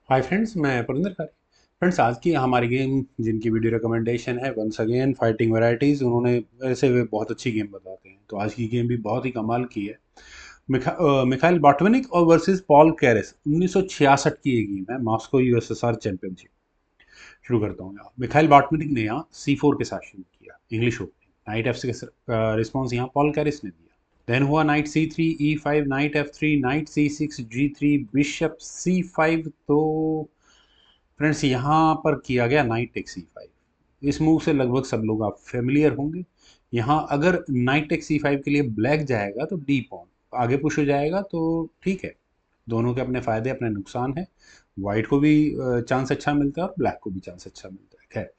Hi friends, मैं परिंदर खारी। Friends, आज की हमारी गेम जिनकी वीडियो रिकमेंडेशन है वंस अगेन फाइटिंग वैरायटीज़, उन्होंने वैसे वे बहुत अच्छी गेम बताते हैं, तो आज की गेम भी बहुत ही कमाल की है। मिखाइल बॉटविनिक और वर्सेस पॉल कैरेस, 1966 की ये गेम है, मॉस्को यूएसएसआर चैंपियनशिप। शुरू करता हूँ। यहाँ मिखाइल बॉटविनिक ने यहाँ C4 के साथ शुरू किया, English opening. Night F6 response यहाँ पॉल कैरिस ने दिया। देन हुआ night C3 E5, night F3, night C6 G3, bishop C5। तो फ्रेंड्स, यहाँ पर किया गया नाइट टेक C5। इस मूव से लगभग सब लोग आप फेमिलियर होंगे। यहाँ अगर नाइट टेक C5 के लिए ब्लैक जाएगा तो डी पॉन आगे पुश हो जाएगा, तो ठीक है। दोनों के अपने फायदे अपने नुकसान है। वाइट को भी चांस अच्छा मिलता है और ब्लैक को भी चांस अच्छा मिलता है, खैर।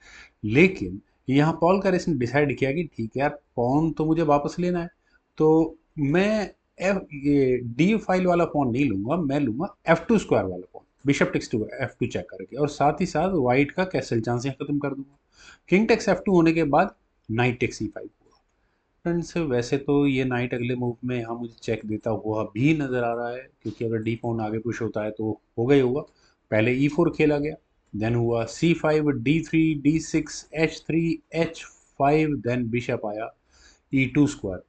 लेकिन यहाँ पॉल कैरेस ने डिसाइड किया कि ठीक है यार, पॉन तो मुझे वापस लेना है, तो मैं ये डी फाइल वाला पॉन नहीं लूंगा, मैं लूंगा F2 स्क्वायर वाला pawn. Bishop takes to F2 check करके, और साथ ही साथ वाइट का कैसल चांस यहाँ खत्म कर दूंगा। किंग टेक्स F2 होने के बाद नाइट टेक्स E5 हुआ। फ्रेंड्स, वैसे तो ये नाइट अगले मूव में यहाँ मुझे चेक देता हुआ भी नजर आ रहा है, क्योंकि अगर डी पॉन आगे पुश होता है तो हो गई होगा। पहले E4 खेला गया, देन हुआ C5, D3, D6, H3, H5, then bishop आया E2 स्क्वायर।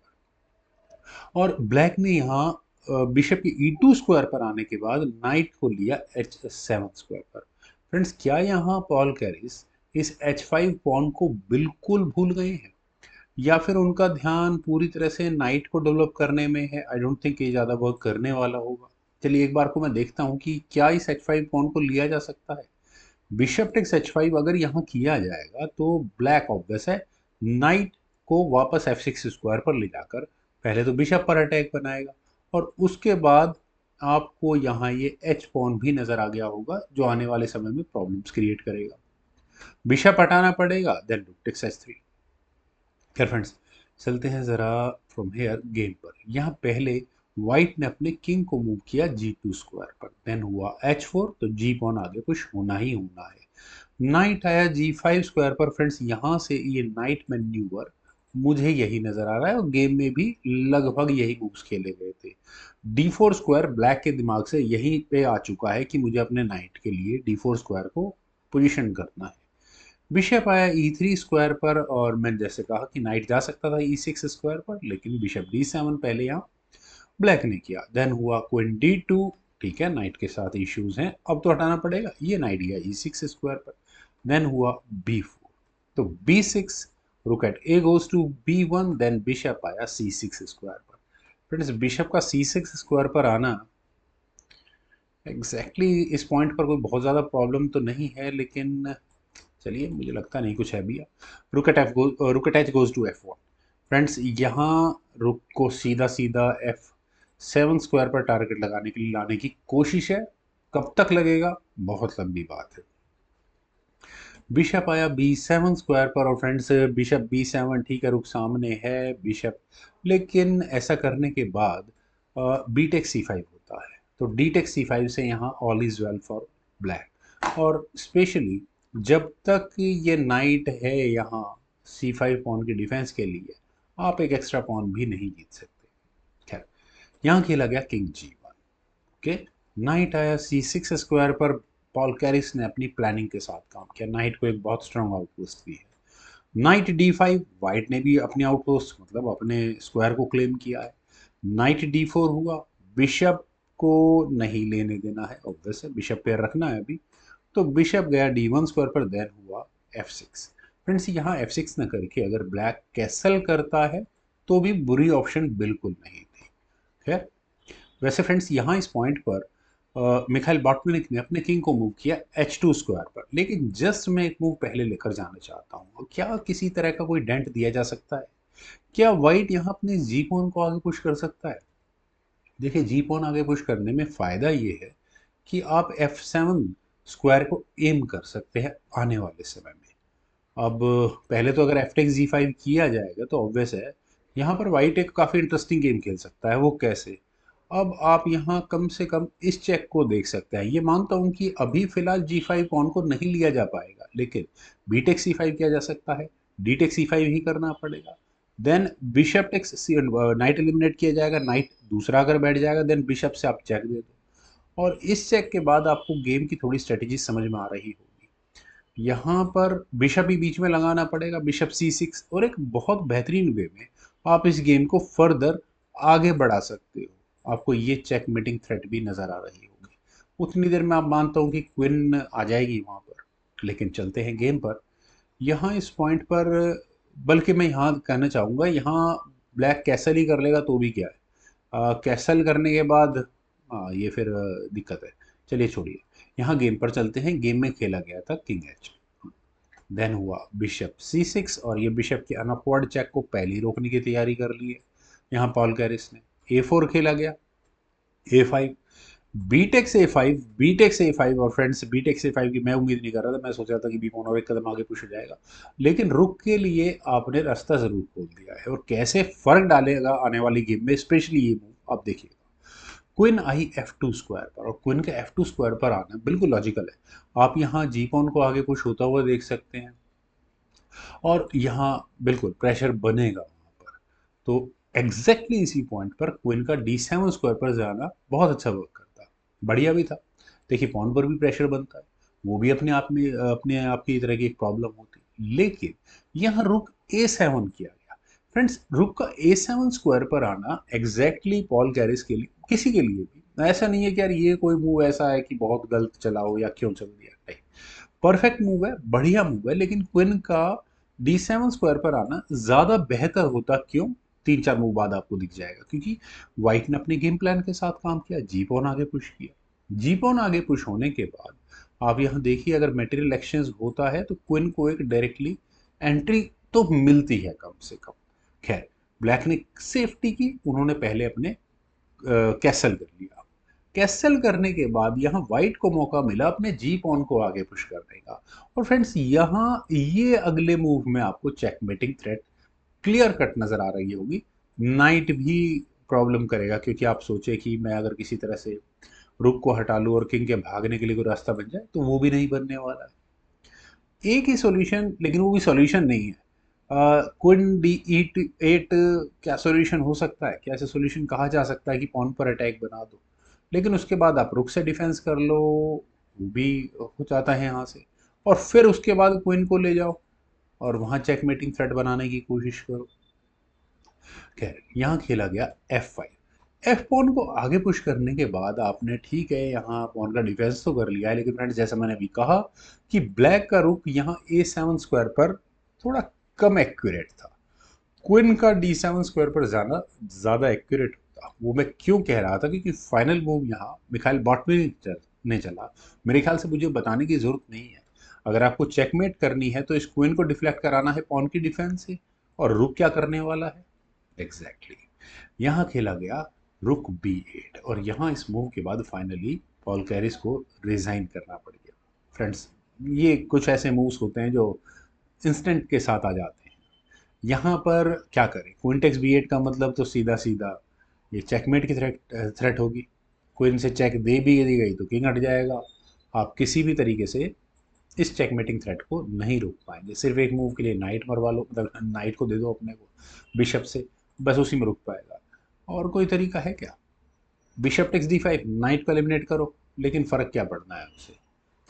और ब्लैक ने यहाँ बिशप के E2 स्क्वायर पर आने के बाद नाइट को लिया H7 स्क्वायर पर। फ्रेंड्स, क्या यहाँ पॉल कैरिस इस H5 पॉन को बिल्कुल भूल गए हैं, या फिर उनका ध्यान पूरी तरह से नाइट को डेवलप करने में है? आई डोंट थिंक ये ज़्यादा वर्क करने वाला होगा। चलिए एक बार को मैं देखता हूँ कि क्या इस H5 पॉन को लिया जा सकता है। बिशप टेक्स H5 अगर यहाँ किया जाएगा तो ब्लैक ऑब्वियस है नाइट को वापस F6 स्क्वायर पर ले जाकर पहले तो बिशप पर अटैक बनाएगा, और उसके बाद आपको यहाँ ये एच पॉन भी नजर आ गया होगा, जो आने वाले समय में प्रॉब्लम्स क्रिएट करेगा। बिशप हटाना पड़ेगा, देन रूक टेक्स H3। खैर फ्रेंड्स, चलते हैं ज़रा फ्रॉम हेयर गेम पर। यहाँ पहले वाइट ने अपने किंग को मूव किया G2 स्क्वायर पर, देन हुआ H4, तो जी पॉन आगे कुछ होना ही होना है। नाइट आया G5 स्क्वायर पर। फ्रेंड्स, यहाँ से ये नाइट मैन्यूवर मुझे यही नजर आ रहा है, और गेम में भी लगभग यही मूव्स खेले गए थे। D4 स्क्वायर ब्लैक के दिमाग से यहीं पे आ चुका है कि मुझे अपने नाइट के लिए D4 स्क्वायर को पोजीशन करना है। बिशप आया E3 स्क्वायर पर, और मैंने जैसे कहा कि नाइट जा सकता था E6 स्क्वायर पर, लेकिन बिशप D7 पहले यहाँ ब्लैक ने किया। देन हुआ क्वीन D2। ठीक है, नाइट के साथ इश्यूज हैं, अब तो हटाना पड़ेगा। ये नाइट गया E6 स्क्वायर पर। देन हुआ B4, तो B6, rook at A goes to B1, then bishop आया C6 स्क्वायर पर। फ्रेंड्स, बिशप का C6 स्क्वायर पर आना एग्जैक्टली इस पॉइंट पर कोई बहुत ज़्यादा प्रॉब्लम तो नहीं है, लेकिन चलिए, मुझे लगता नहीं कुछ है भी। Rook at H goes to F1। Friends, यहाँ रुक को सीधा सीधा F7 स्क्वायर पर टारगेट लगाने के लिए लाने की कोशिश है। कब तक लगेगा, बहुत लंबी बात है। बिशप आया B7 स्क्वायर पर, और फ्रेंड्स बिशप B7, ठीक है, रुक सामने है बिशप, लेकिन ऐसा करने के बाद बी टेक C5 होता है, तो डी टेक C5 से यहाँ all is well for black. और स्पेशली जब तक ये नाइट है यहाँ C5 पॉन की डिफेंस के लिए, आप एक एक्स्ट्रा पॉन भी नहीं जीत सकते। खैर, यहाँ खेला गया किंग G1। ओके, नाइट आया C6 स्क्वायर पर। पॉल कैरिस ने अपनी प्लानिंग के साथ काम किया, नाइट को एक बहुत स्ट्रांग आउटपोस्ट भी है। नाइट D5, वाइट ने भी अपने आउटपोस्ट मतलब अपने स्क्वायर को क्लेम किया है। नाइट D4 हुआ, बिशप को नहीं लेने देना है, ऑब्वियस है, बिशप पेयर रखना है अभी। तो बिशप गया D1 स्क्वायर पर, देन हुआ F6। फ्रेंड्स, यहाँ F6 न करके अगर ब्लैक कैसल करता है तो भी बुरी ऑप्शन बिल्कुल नहीं थी। खैर, वैसे फ्रेंड्स, यहाँ इस पॉइंट पर मिखाइल बॉटविनिक ने अपने किंग को मूव किया H2 स्क्वायर पर, लेकिन जस्ट मैं एक मूव पहले लेकर जाना चाहता हूँ। क्या किसी तरह का कोई डेंट दिया जा सकता है? क्या वाइट यहाँ अपने जी पॉन को आगे पुश कर सकता है? देखिए, जी पॉन आगे पुश करने में फ़ायदा ये है कि आप F7 स्क्वायर को एम कर सकते हैं आने वाले समय में। अब पहले तो अगर F टेक G5 किया जाएगा तो ऑब्वियस है यहाँ पर वाइट एक काफ़ी इंटरेस्टिंग गेम खेल सकता है। वो कैसे? अब आप यहाँ कम से कम इस चेक को देख सकते हैं। ये मानता हूँ कि अभी फिलहाल G5 पॉन को नहीं लिया जा पाएगा, लेकिन बी टेक C5 किया जा सकता है, डी टेक C5 ही करना पड़ेगा। Then bishop takes knight eliminate किया जाएगा, नाइट दूसरा अगर बैठ जाएगा, देन बिशप से आप चेक दे दो। और इस चेक के बाद आपको गेम की थोड़ी स्ट्रेटेजी समझ में आ रही होगी। यहाँ पर बिशप ही बीच में लगाना पड़ेगा, बिशप C6, और एक बहुत बेहतरीन वे में आप इस गेम को फर्दर आगे बढ़ा सकते हो। आपको ये चेकमेटिंग थ्रेट भी नजर आ रही होगी। उतनी देर में आप मानता हूँ कि क्वीन आ जाएगी वहां पर। लेकिन चलते हैं गेम पर। यहाँ इस पॉइंट पर, बल्कि मैं यहाँ कहना चाहूँगा, यहाँ ब्लैक कैसल ही कर लेगा तो भी क्या है, कैसल करने के बाद ये फिर दिक्कत है। चलिए छोड़िए, यहाँ गेम पर चलते हैं। गेम में खेला गया था किंग H, देन हुआ बिशप C6, और ये बिशप के अनअपवर्ड चेक को पहले ही रोकने की तैयारी कर ली है यहाँ पॉल कैरिस ने। A4 खेला गया, A5, B takes a five. और friends, B takes a five की मैं उम्मीद नहीं कर रहा था। मैं सोच रहा था कि बी पॉन और एक कदम आगे पुश हो जाएगा, लेकिन रुक के लिए आपने रास्ता जरूर खोल दिया है, और कैसे फर्क डालेगा आने वाली गेम में, स्पेशली ये मूव आप देखिएगा। क्वीन आई F2 स्क्वायर पर, और क्वीन के F2 स्क्वायर पर आना बिल्कुल लॉजिकल है। आप यहाँ जी पॉन को आगे पुश होता हुआ देख सकते हैं, और यहाँ बिल्कुल प्रेशर बनेगा वहाँ पर। तो एग्जैक्टली इसी पॉइंट पर क्वीन का D7 स्क्वायर पर जाना बहुत अच्छा वर्क करता है, बढ़िया भी था। देखिए, पॉन पर भी प्रेशर बनता है, वो भी अपने आप में अपने आप की तरह की एक प्रॉब्लम होती है। लेकिन यहाँ रुक A7 किया गया। फ्रेंड्स, रुक का A7 स्क्वायर पर आना एग्जैक्टली पॉल कैरिस के लिए, किसी के लिए भी ऐसा नहीं है कि यार ये कोई मूव ऐसा है कि बहुत गलत चला हो या क्यों चल दिया, नहीं, परफेक्ट मूव है, बढ़िया मूव है। लेकिन क्विन का D7 स्क्वायर पर आना ज्यादा बेहतर होता। क्यों? 3-4 मूव बाद आपको दिख जाएगा, क्योंकि व्हाइट ने अपने गेम प्लान के साथ काम किया, जी पॉन आगे पुश किया। जी पॉन आगे पुश होने के बाद आप यहाँ देखिए, अगर मेटेरियल एक्सचेंज होता है तो क्विन को एक डायरेक्टली एंट्री तो मिलती है कम से कम। खैर, ब्लैक ने सेफ्टी की, उन्होंने पहले अपने कैसल कर लिया। कैसल करने के बाद यहाँ व्हाइट को मौका मिला अपने जी पॉन को आगे पुश करने का। और फ्रेंड्स, यहाँ ये अगले मूव में आपको चेकमेटिंग थ्रेट क्लियर कट नजर आ रही होगी। नाइट भी प्रॉब्लम करेगा, क्योंकि आप सोचे कि मैं अगर किसी तरह से रुक को हटा लूँ और किंग के भागने के लिए कोई रास्ता बन जाए, तो वो भी नहीं बनने वाला है। एक ही सॉल्यूशन, लेकिन वो भी सॉल्यूशन नहीं है। क्वीन D8 क्या सॉल्यूशन हो सकता है? क्या ऐसे सॉल्यूशन कहा जा सकता है कि पॉन पर अटैक बना दो, लेकिन उसके बाद आप रुक से डिफेंस कर लो, वो भी हो जाता है यहाँ से। और फिर उसके बाद क्वीन को ले जाओ और वहाँ चेकमेटिंग थ्रेट बनाने की कोशिश करो। खैर, यहाँ खेला गया F5। एफ पॉन को आगे पुश करने के बाद आपने, ठीक है, यहाँ पॉन का डिफेंस तो कर लिया है, लेकिन फ्रेंड्स, जैसा मैंने अभी कहा कि ब्लैक का रुक यहाँ A7 स्क्वायर पर थोड़ा कम एक्यूरेट था। क्वीन का D7 स्क्वायर पर जाना ज़्यादा एक्यूरेट होता। वो मैं क्यों कह रहा था, क्योंकि फाइनल मूव यहाँ मिखाइल बॉटमिन ने चला। मेरे ख्याल से मुझे बताने की ज़रूरत नहीं है। अगर आपको चेकमेट करनी है तो इस क्वीन को डिफ्लेक्ट कराना है पॉन की डिफेंस से, और रुक क्या करने वाला है? Exactly exactly। यहाँ खेला गया रुक B8, और यहाँ इस मूव के बाद फाइनली पॉल कैरिस को रिजाइन करना पड़ गया। फ्रेंड्स, ये कुछ ऐसे मूव्स होते हैं जो इंस्टेंट के साथ आ जाते हैं। यहाँ पर क्या करें? क्वीन टेक्स B8 का मतलब तो सीधा सीधा ये चेकमेट की थ्रेट होगी। क्वीन से चेक दे भी दी गई तो किंग हट जाएगा। आप किसी भी तरीके से इस चेकमेटिंग थ्रेट को नहीं रोक पाएंगे। सिर्फ एक मूव के लिए नाइट मरवा लो, मतलब नाइट को दे दो अपने को बिशप से, बस उसी में रुक पाएगा। और कोई तरीका है क्या? बिशप टेक्स D5, नाइट को एलिमिनेट करो, लेकिन फर्क क्या पड़ना है उससे?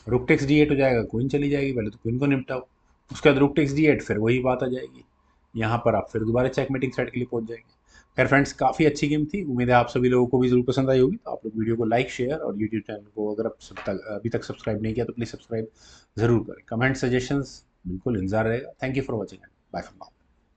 रुक टेक्स D8 हो जाएगा, क्वीन चली जाएगी, पहले तो क्वीन को निपटाओ, उसके बाद रुक टेक्स D8, फिर वही बात आ जाएगी। यहाँ पर आप फिर दोबारा चेकमेटिंग थ्रेट के लिए पहुंच जाएंगे। खैर फ्रेंड्स, काफ़ी अच्छी गेम थी। उम्मीद है आप सभी लोगों को भी जरूर पसंद आई होगी। तो आप लोग वीडियो को लाइक, शेयर, और यूट्यूब चैनल को अगर आप अभी तक सब्सक्राइब नहीं किया तो प्लीज़ सब्सक्राइब जरूर करें। कमेंट, सजेशंस बिल्कुल इंतजार रहेगा। Thank you for watching and bye for now.